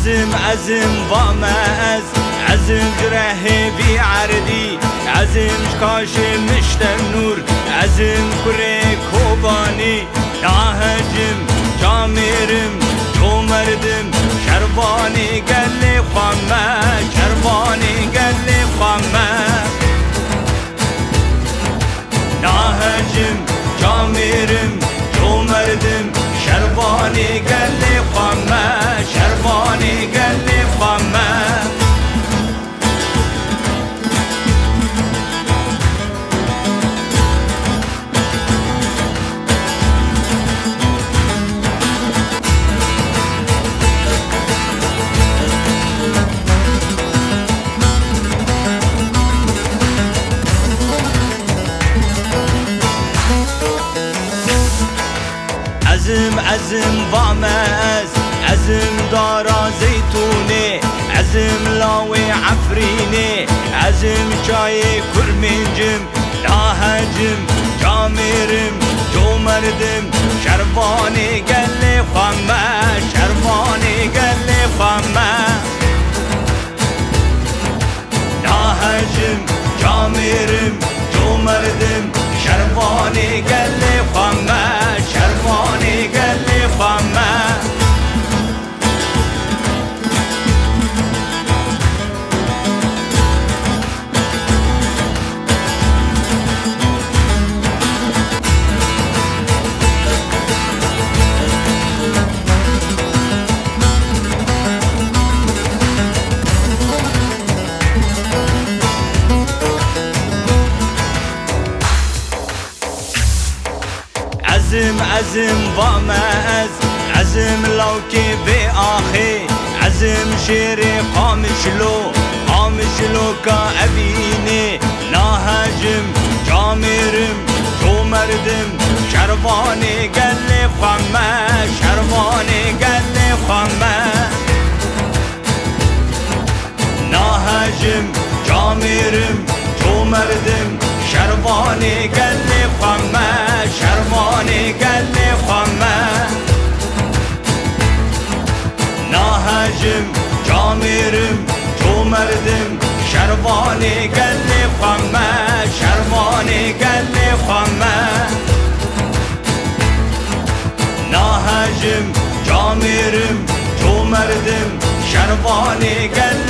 عزم وامز عزم جره بی عردی عزم شکاش مشتم نور عزم کره کوبانی ناهجم جامیرم جو مردم شربانی گل خامه شربانی گل خامه ناهجم جامیرم جو مردم شربانی گل خامه شربانی گل خامه عزم وامز عزم دارا زيتوني عزم لاوي عفريني عزم شاي كرمنجم ناهجم جاميرم جو مردم شرباني قلي خامة شرباني قلي خامة ناهجم جاميرم جو مردم شرباني قلي خامة شرباني قلي خامة عزم وامز عزم لوكي بآخي عزم شيري قامشلو كأبيني ناهجم جاميرم جو مردم شرباني قلي خامة شرباني قلي خامة ناهجم جاميرم جو مردم شرباني قلي خامة شرباني قلي خامة ناهجم جاميرم جو مردم شرباني قلي خامة شرباني قلي خامة ناهجم جاميرم جو مردم شرباني قلي